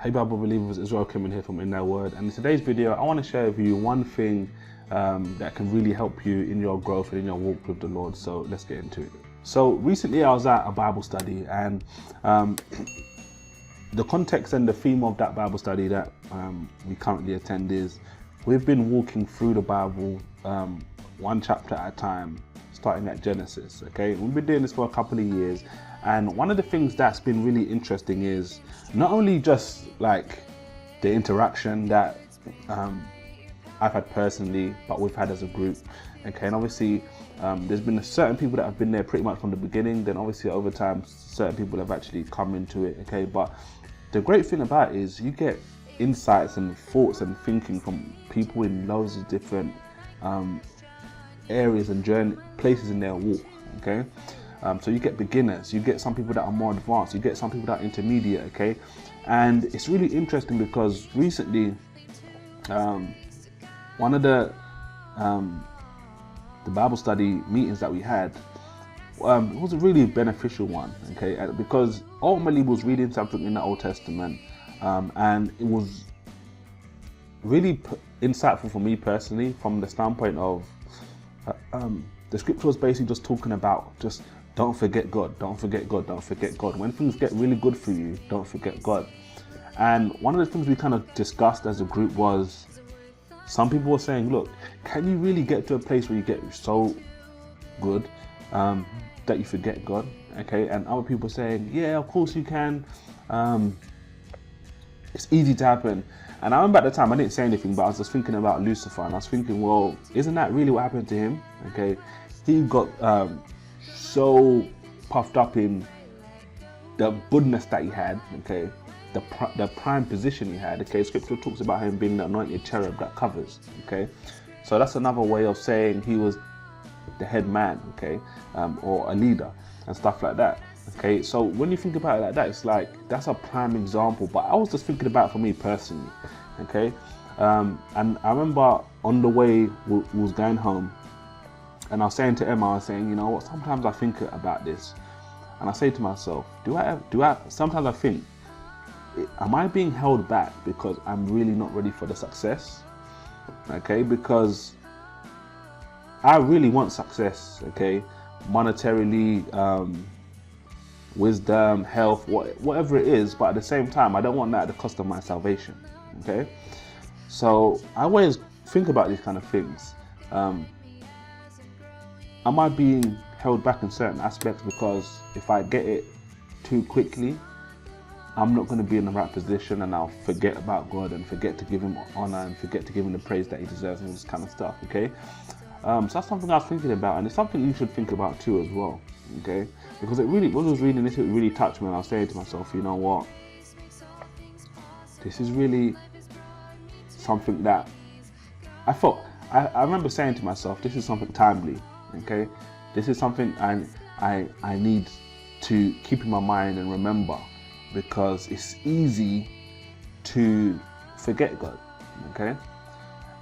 Hey Bible believers, Israel coming here from In Their Word, and in today's video I want to share with you one thing that can really help you in your growth and in your walk with the Lord. So let's get into it. So recently I was at a Bible study, and the context and the theme of that Bible study that we currently attend is we've been walking through the Bible one chapter at a time, starting at Genesis. Okay, we've been doing this for a couple of years, and one of the things that's been really interesting is not only just like the interaction that I've had personally, but we've had as a group. Okay, and obviously there's been certain people that have been there pretty much from the beginning, then obviously over time certain people have actually come into it. Okay, but the great thing about it is you get insights and thoughts and thinking from people in loads of different areas and places in their walk. Okay, so you get beginners, you get some people that are more advanced, you get some people that are intermediate. Okay, and it's really interesting because recently one of the Bible study meetings that we had was a really beneficial one. Okay, because ultimately was reading something in the Old Testament, and it was really insightful for me personally from the standpoint of the scripture was basically just talking about just don't forget God, don't forget God, don't forget God. When things get really good for you, don't forget God. And one of the things we kind of discussed as a group was some people were saying, look, can you really get to a place where you get so good that you forget God? Okay, and other people saying, yeah, of course you can. It's easy to happen. And I remember at the time I didn't say anything, but I was just thinking about Lucifer, and I was thinking, well, isn't that really what happened to him? Okay, he got so puffed up in the goodness that he had. Okay, the prime position he had. Okay, scripture talks about him being the anointed cherub that covers. Okay, so that's another way of saying he was the head man. Okay, or a leader and stuff like that. Okay, so when you think about it like that, it's like that's a prime example. But I was just thinking about it for me personally. Okay, and I remember on the way we was going home, and I was saying to Emma, I was saying, you know what, sometimes I think about this, and I say to myself, sometimes I think, am I being held back because I'm really not ready for the success? Okay, because I really want success. Okay, monetarily, wisdom, health, whatever it is, but at the same time I don't want that at the cost of my salvation. Okay, so I always think about these kind of things. Am I being held back in certain aspects because if I get it too quickly, I'm not going to be in the right position, and I'll forget about God and forget to give him honor and forget to give him the praise that he deserves and all this kind of stuff. Okay, so that's something I was thinking about, and it's something you should think about too as well. Okay, because when I was reading this, it really touched me, and I was saying to myself, you know what, this is really something that I thought, I remember saying to myself, this is something timely. Okay, this is something I need to keep in my mind and remember, because it's easy to forget God. Okay,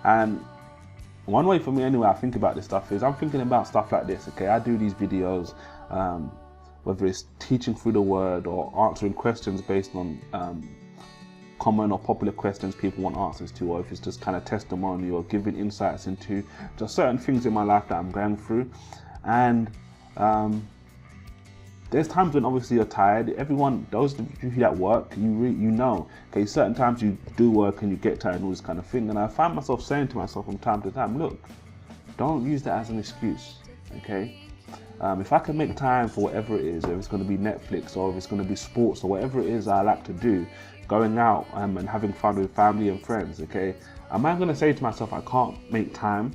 and one way for me anyway I think about this stuff is I'm thinking about stuff like this. Okay, I do these videos, whether it's teaching through the word or answering questions based on common or popular questions people want answers to, or if it's just kind of testimony or giving insights into just certain things in my life that I'm going through. And there's times when obviously you're tired. Everyone, those of you that work, you know, okay, certain times you do work and you get tired and all this kind of thing. And I find myself saying to myself from time to time, look, don't use that as an excuse. Okay, if I can make time for whatever it is, if it's going to be Netflix or if it's going to be sports or whatever it is I like to do, going out and having fun with family and friends, okay, am I going to say to myself I can't make time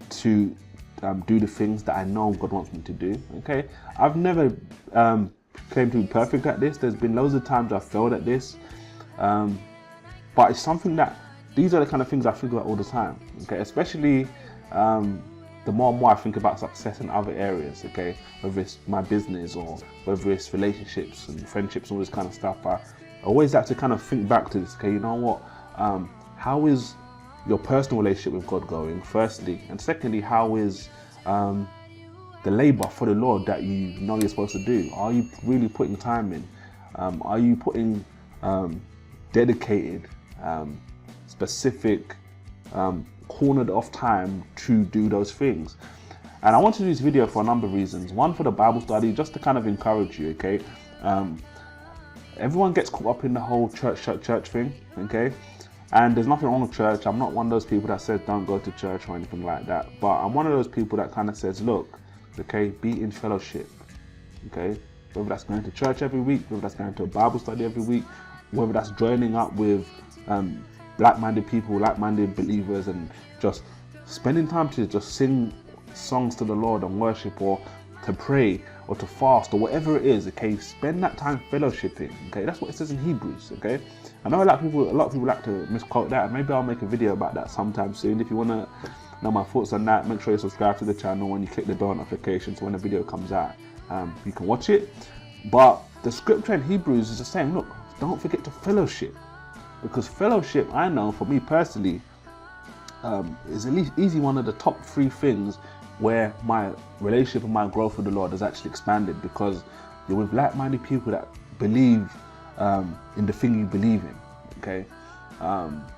to do the things that I know God wants me to do? Okay, I've never claimed to be perfect at this. There's been loads of times I've failed at this, but it's something that these are the kind of things I think about all the time. Okay, especially the more and more I think about success in other areas. Okay, whether it's my business or whether it's relationships and friendships and all this kind of stuff, I always like to kind of think back to this. Okay, you know what, how is your personal relationship with God going, firstly, and secondly, how is the labor for the Lord that you know you're supposed to do? Are you really putting time in? Are you putting dedicated, specific, cornered off time to do those things. And I want to do this video for a number of reasons. One, for the Bible study, just to kind of encourage you, okay? Everyone gets caught up in the whole church thing, okay? And there's nothing wrong with church. I'm not one of those people that says don't go to church or anything like that. But I'm one of those people that kind of says, look, okay, be in fellowship, okay? Whether that's going to church every week, whether that's going to a Bible study every week, whether that's joining up with like-minded people, like-minded believers, and just spending time to just sing songs to the Lord and worship, or to pray, or to fast, or whatever it is, okay? Spend that time fellowshipping, okay? That's what it says in Hebrews, okay? I know a lot of people like to misquote that, and maybe I'll make a video about that sometime soon. If you want to know my thoughts on that, make sure you subscribe to the channel when you click the bell notification, so when the video comes out, you can watch it. But the scripture in Hebrews is just saying, look, don't forget to fellowship, because fellowship, I know for me personally, is at least easy one of the top 3 things where my relationship and my growth with the Lord has actually expanded, because you're with like-minded people that believe in the thing you believe in, okay?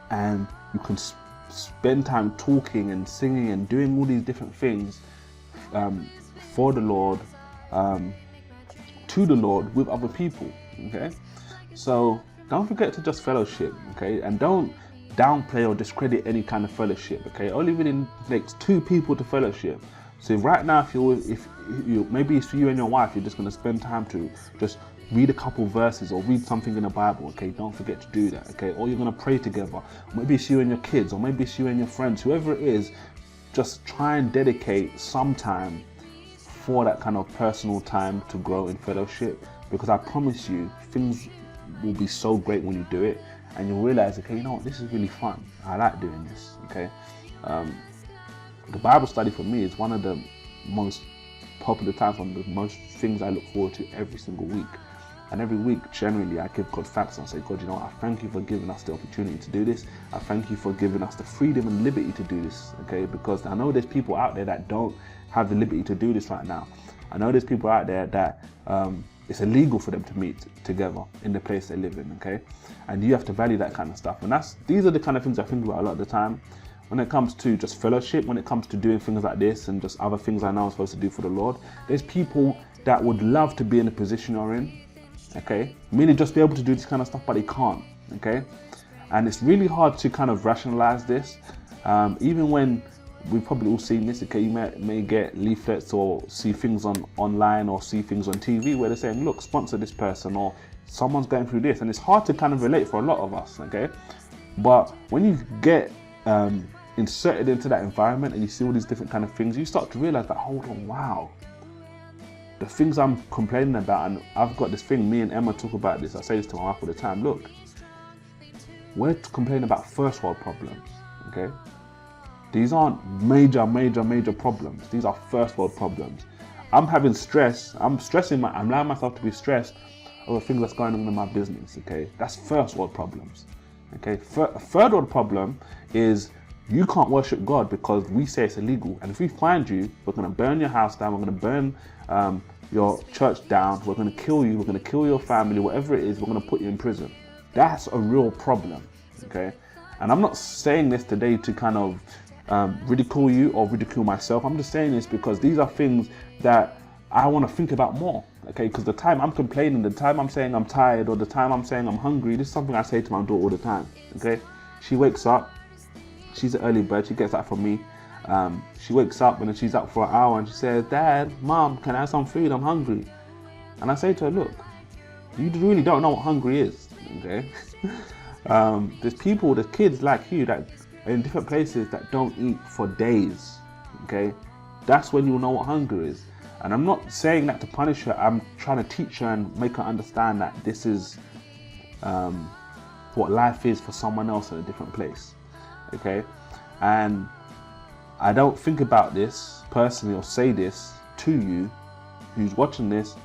And you can spend time talking and singing and doing all these different things for the Lord, to the Lord, with other people, okay? So don't forget to just fellowship, okay? And don't downplay or discredit any kind of fellowship, okay? Only really takes 2 people to fellowship. So right now, if you maybe it's for you and your wife, you're just going to spend time to just read a couple verses or read something in the Bible, okay? Don't forget to do that, okay? Or you're going to pray together. Maybe it's you and your kids, or maybe it's you and your friends, whoever it is. Just try and dedicate some time for that kind of personal time to grow in fellowship, because I promise you, things will be so great when you do it, and you'll realize, okay, you know what, this is really fun. I like doing this, okay? The Bible study for me is one of the most popular times, one of the most things I look forward to every single week. And every week, generally, I give God thanks and say, God, you know, I thank you for giving us the opportunity to do this. I thank you for giving us the freedom and liberty to do this, okay? Because I know there's people out there that don't have the liberty to do this right now. I know there's people out there that it's illegal for them to meet together in the place they live in, okay? And you have to value that kind of stuff. And these are the kind of things I think about a lot of the time. When it comes to just fellowship, when it comes to doing things like this and just other things I know I'm supposed to do for the Lord, there's people that would love to be in the position you're in, okay? Merely just be able to do this kind of stuff, but they can't, okay? And it's really hard to kind of rationalize this. Even when we've probably all seen this, okay? You may get leaflets or see things online or see things on TV where they're saying, look, sponsor this person, or someone's going through this. And it's hard to kind of relate for a lot of us, okay? But when you get inserted into that environment and you see all these different kind of things, you start to realize that, hold on, wow, the things I'm complaining about, and I've got this thing, me and Emma talk about this, I say this to my wife all the time, look, we're complaining about first world problems, okay? These aren't major problems. These are first world problems. I'm having stress, I'm allowing myself to be stressed over things that's going on in my business, okay? That's first world problems, okay? Third world problem is you can't worship God because we say it's illegal. And if we find you, we're gonna burn your house down, we're gonna burn your church down, we're gonna kill you, we're gonna kill your family, whatever it is, we're gonna put you in prison. That's a real problem, okay? And I'm not saying this today to kind of ridicule you or ridicule myself. I'm just saying this because these are things that I want to think about more, okay? Because the time I'm complaining, the time I'm saying I'm tired, or the time I'm saying I'm hungry, this is something I say to my daughter all the time, okay? She wakes up, she's an early bird, she gets that from me. She wakes up and then she's up for an hour and she says, Dad, Mom, can I have some food? I'm hungry. And I say to her, look, you really don't know what hungry is, okay? There's kids like you that are in different places that don't eat for days, okay? That's when you'll know what hunger is. And I'm not saying that to punish her, I'm trying to teach her and make her understand that this is what life is for someone else in a different place, okay? And I don't think about this personally or say this to you who's watching this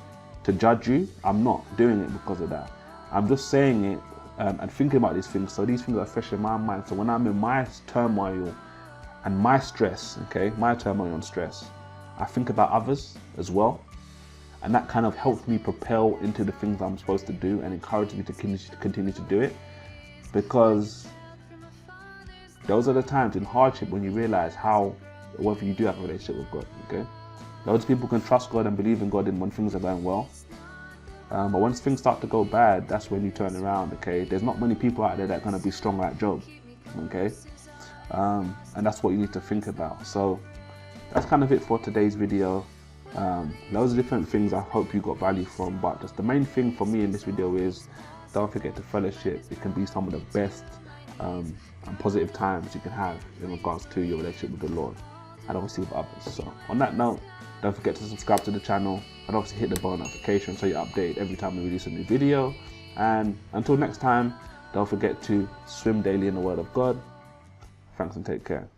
to judge you. I'm not doing it because of that. I'm just saying it and thinking about these things, so these things are fresh in my mind. So when I'm in my turmoil and my stress, okay, my turmoil and stress, I think about others as well, and that kind of helps me propel into the things I'm supposed to do and encourage me to continue to do it. because those are the times in hardship when you realize whether you do have a relationship with God. Okay, loads of people can trust God and believe in God when things are going well, but once things start to go bad, that's when you turn around. Okay, there's not many people out there that are going to be strong like Job. Okay, and that's what you need to think about. So that's kind of it for today's video. Loads of different things I hope you got value from, but just the main thing for me in this video is don't forget to fellowship. It can be some of the best and positive times you can have in regards to your relationship with the Lord and obviously with others. So on that note, don't forget to subscribe to the channel and obviously hit the bell notification so you're updated every time we release a new video. And until next time, don't forget to swim daily in the Word of God. Thanks and take care.